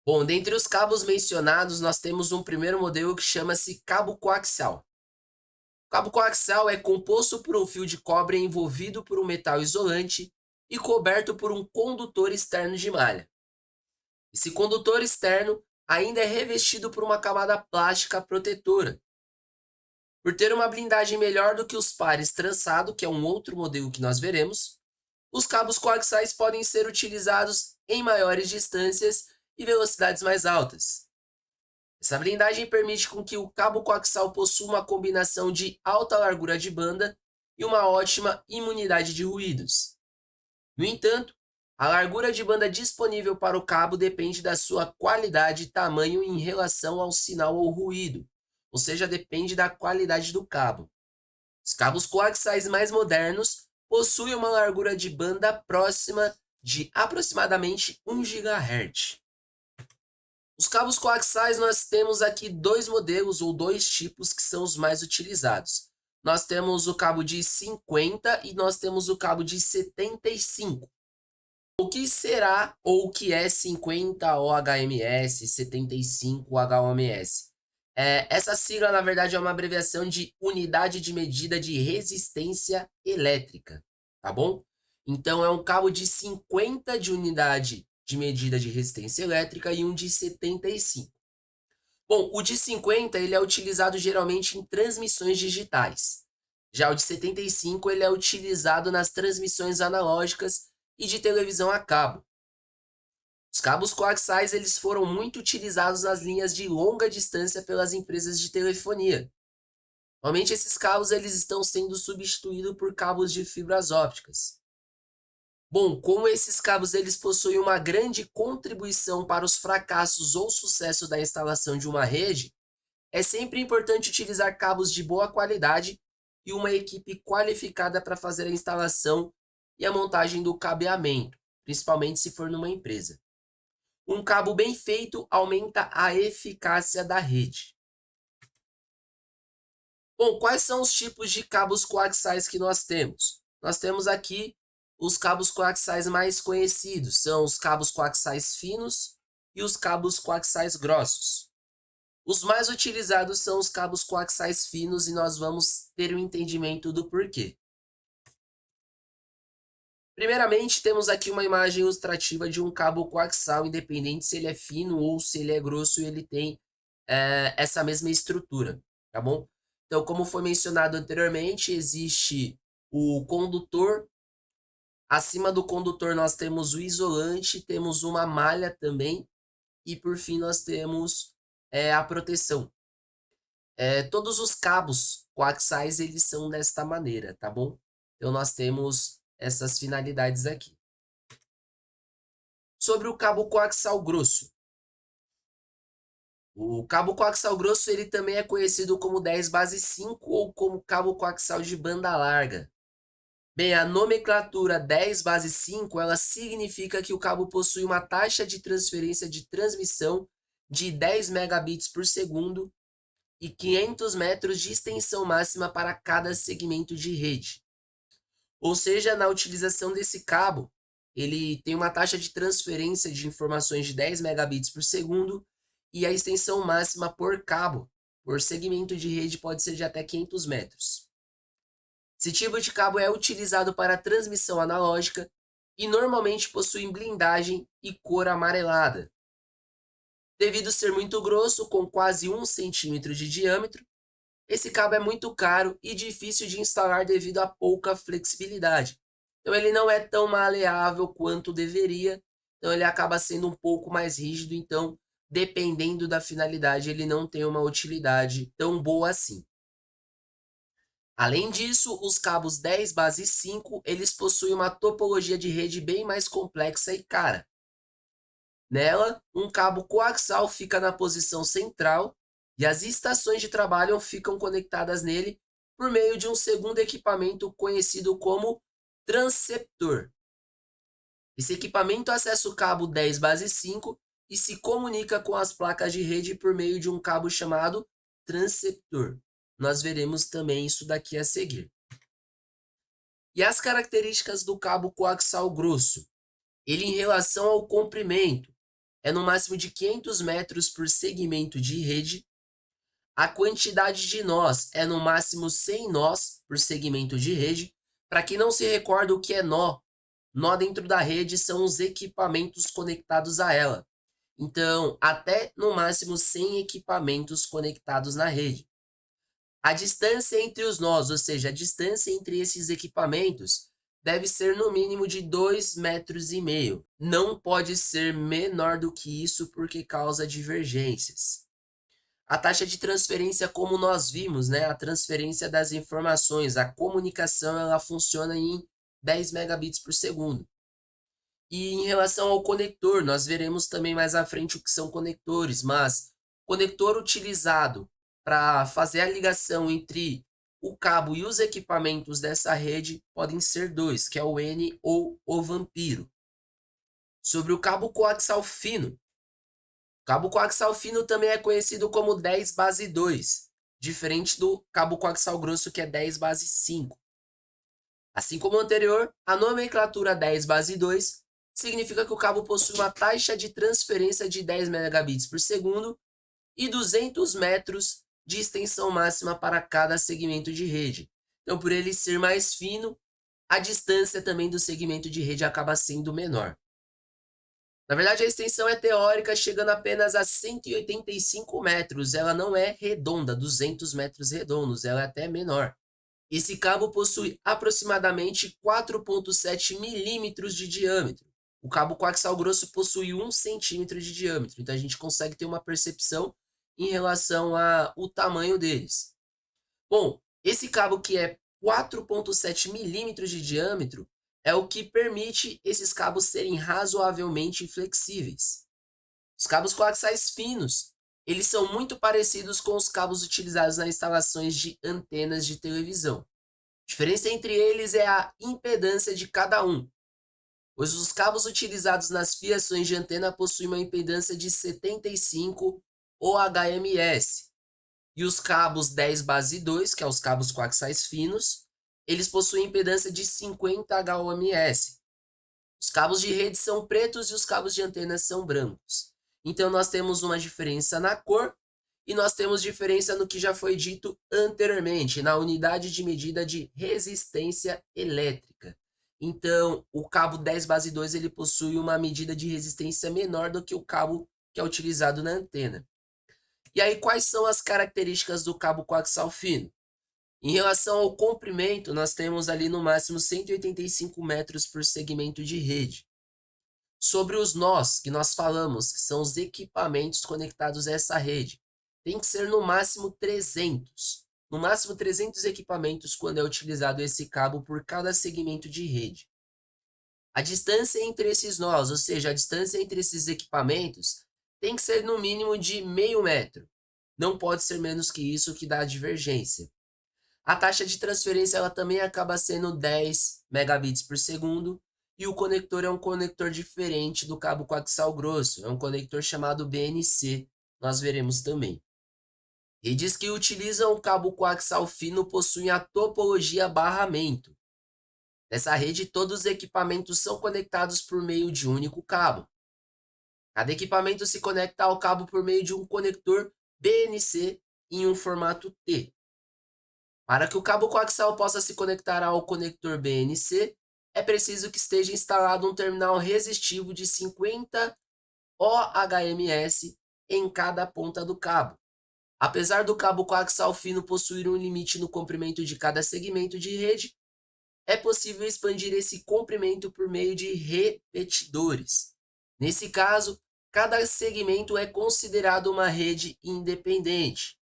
Bom, dentre os cabos mencionados, nós temos um primeiro modelo que chama-se cabo coaxial. O cabo coaxial é composto por um fio de cobre envolvido por um metal isolante e coberto por um condutor externo de malha. Esse condutor externo ainda é revestido por uma camada plástica protetora. Por ter uma blindagem melhor do que os pares trançado, que é um outro modelo que nós veremos, os cabos coaxiais podem ser utilizados em maiores distâncias e velocidades mais altas. Essa blindagem permite com que o cabo coaxial possua uma combinação de alta largura de banda e uma ótima imunidade de ruídos. No entanto, a largura de banda disponível para o cabo depende da sua qualidade e tamanho em relação ao sinal ou ruído, ou seja, depende da qualidade do cabo. Os cabos coaxiais mais modernos possuem uma largura de banda próxima de aproximadamente 1 GHz. Os cabos coaxiais nós temos aqui dois modelos ou dois tipos que são os mais utilizados. Nós temos o cabo de 50 e nós temos o cabo de 75. O que será ou o que é 50 OHMS, 75 HOMS? Essa sigla, na verdade, é uma abreviação de Unidade de Medida de Resistência Elétrica, tá bom? Então, é um cabo de 50 de unidade de medida de resistência elétrica e um de 75. Bom, o de 50 ele é utilizado geralmente em transmissões digitais. Já o de 75 ele é utilizado nas transmissões analógicas e de televisão a cabo. Os cabos coaxiais eles foram muito utilizados nas linhas de longa distância pelas empresas de telefonia. Atualmente esses cabos eles estão sendo substituídos por cabos de fibras ópticas. Bom, como esses cabos eles possuem uma grande contribuição para os fracassos ou sucesso da instalação de uma rede, é sempre importante utilizar cabos de boa qualidade e uma equipe qualificada para fazer a instalação e a montagem do cabeamento, principalmente se for numa empresa. Um cabo bem feito aumenta a eficácia da rede. Bom, quais são os tipos de cabos coaxiais que nós temos? Nós temos aqui os cabos coaxiais mais conhecidos, são os cabos coaxiais finos e os cabos coaxiais grossos. Os mais utilizados são os cabos coaxiais finos e nós vamos ter um entendimento do porquê. Primeiramente, temos aqui uma imagem ilustrativa de um cabo coaxial, independente se ele é fino ou se ele é grosso, ele tem essa mesma estrutura, tá bom? Então, como foi mencionado anteriormente, existe o condutor. Acima do condutor nós temos o isolante, temos uma malha também, e por fim nós temos a proteção. Todos os cabos coaxiais eles são desta maneira, tá bom? Então nós temos essas finalidades aqui. Sobre o cabo coaxial grosso. O cabo coaxial grosso ele também é conhecido como 10 base 5 ou como cabo coaxial de banda larga. Bem, a nomenclatura 10 base 5 ela significa que o cabo possui uma taxa de transferência de transmissão de 10 megabits por segundo e 500 metros de extensão máxima para cada segmento de rede. Ou seja, na utilização desse cabo, ele tem uma taxa de transferência de informações de 10 megabits por segundo e a extensão máxima por cabo, por segmento de rede, pode ser de até 500 metros. Esse tipo de cabo é utilizado para transmissão analógica e normalmente possui blindagem e cor amarelada. Devido ser muito grosso, com quase 1 centímetro de diâmetro, esse cabo é muito caro e difícil de instalar devido à pouca flexibilidade. Então ele não é tão maleável quanto deveria, então ele acaba sendo um pouco mais rígido, então dependendo da finalidade ele não tem uma utilidade tão boa assim. Além disso, os cabos 10 base 5, eles possuem uma topologia de rede bem mais complexa e cara. Nela, um cabo coaxial fica na posição central e as estações de trabalho ficam conectadas nele por meio de um segundo equipamento conhecido como transceptor. Esse equipamento acessa o cabo 10 base 5 e se comunica com as placas de rede por meio de um cabo chamado transceptor. Nós veremos também isso daqui a seguir. E as características do cabo coaxial grosso? Ele em relação ao comprimento, é no máximo de 500 metros por segmento de rede. A quantidade de nós é no máximo 100 nós por segmento de rede. Para quem não se recorda o que é nó dentro da rede são os equipamentos conectados a ela. Então, até no máximo 100 equipamentos conectados na rede. A distância entre os nós, ou seja, a distância entre esses equipamentos, deve ser no mínimo de 2,5 metros. Não pode ser menor do que isso porque causa divergências. A taxa de transferência, como nós vimos, né, a transferência das informações, a comunicação, ela funciona em 10 megabits por segundo. E em relação ao conector, nós veremos também mais à frente o que são conectores, mas conector utilizado para fazer a ligação entre o cabo e os equipamentos dessa rede podem ser dois, que é o N ou o Vampiro. Sobre o cabo coaxial fino. O cabo coaxial fino também é conhecido como 10 base 2, diferente do cabo coaxial grosso que é 10 base 5. Assim como o anterior, a nomenclatura 10 base 2 significa que o cabo possui uma taxa de transferência de 10 megabits por segundo e 200 metros de extensão máxima para cada segmento de rede. Então, por ele ser mais fino, a distância também do segmento de rede acaba sendo menor. Na verdade, a extensão é teórica, chegando apenas a 185 metros. Ela não é redonda, 200 metros redondos, ela é até menor. Esse cabo possui aproximadamente 4,7 milímetros de diâmetro. O cabo coaxial grosso possui 1 centímetro de diâmetro. Então, a gente consegue ter uma percepção em relação ao tamanho deles. Bom, esse cabo que é 4,7 milímetros de diâmetro é o que permite esses cabos serem razoavelmente flexíveis. Os cabos coaxiais finos, eles são muito parecidos com os cabos utilizados nas instalações de antenas de televisão. A diferença entre eles é a impedância de cada um, pois os cabos utilizados nas fiações de antena possuem uma impedância de 75 ohms, e os cabos 10 base 2, que são os cabos coaxiais finos, eles possuem impedância de 50 ohms. Os cabos de rede são pretos e os cabos de antena são brancos. Então, nós temos uma diferença na cor e nós temos diferença no que já foi dito anteriormente, na unidade de medida de resistência elétrica. Então, o cabo 10 base 2 ele possui uma medida de resistência menor do que o cabo que é utilizado na antena. E aí, quais são as características do cabo coaxial fino? Em relação ao comprimento, nós temos ali no máximo 185 metros por segmento de rede. Sobre os nós que nós falamos, que são os equipamentos conectados a essa rede, tem que ser no máximo 300. No máximo 300 equipamentos quando é utilizado esse cabo por cada segmento de rede. A distância entre esses nós, ou seja, a distância entre esses equipamentos, tem que ser no mínimo de meio metro. Não pode ser menos que isso, que dá divergência. A taxa de transferência ela também acaba sendo 10 megabits por segundo e o conector é um conector diferente do cabo coaxial grosso, é um conector chamado BNC, nós veremos também. Redes que utilizam o cabo coaxial fino possuem a topologia barramento. Nessa rede, todos os equipamentos são conectados por meio de um único cabo. Cada equipamento se conecta ao cabo por meio de um conector BNC em um formato T. Para que o cabo coaxial possa se conectar ao conector BNC, é preciso que esteja instalado um terminal resistivo de 50 ohms em cada ponta do cabo. Apesar do cabo coaxial fino possuir um limite no comprimento de cada segmento de rede, é possível expandir esse comprimento por meio de repetidores. Nesse caso, cada segmento é considerado uma rede independente.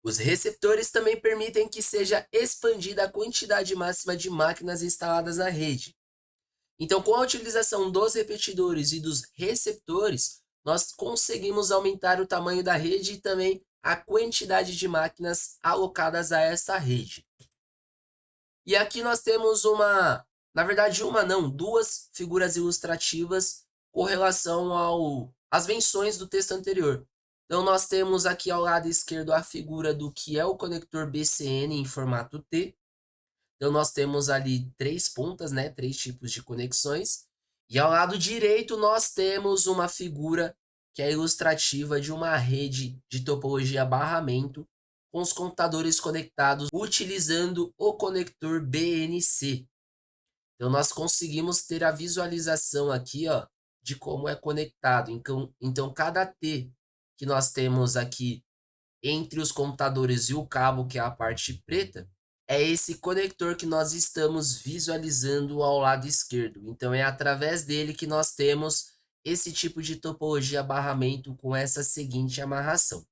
Os receptores também permitem que seja expandida a quantidade máxima de máquinas instaladas na rede. Então, com a utilização dos repetidores e dos receptores, nós conseguimos aumentar o tamanho da rede e também a quantidade de máquinas alocadas a essa rede. E aqui nós temos duas figuras ilustrativas com relação às menções do texto anterior. Então, nós temos aqui ao lado esquerdo a figura do que é o conector BCN em formato T. Então, nós temos ali 3 pontas, né, 3 tipos de conexões. E ao lado direito, nós temos uma figura que é ilustrativa de uma rede de topologia barramento com os computadores conectados utilizando o conector BNC. Então, nós conseguimos ter a visualização aqui, ó, de como é conectado. Então, cada T que nós temos aqui entre os computadores e o cabo, que é a parte preta, é esse conector que nós estamos visualizando ao lado esquerdo. Então, é através dele que nós temos esse tipo de topologia barramento com essa seguinte amarração.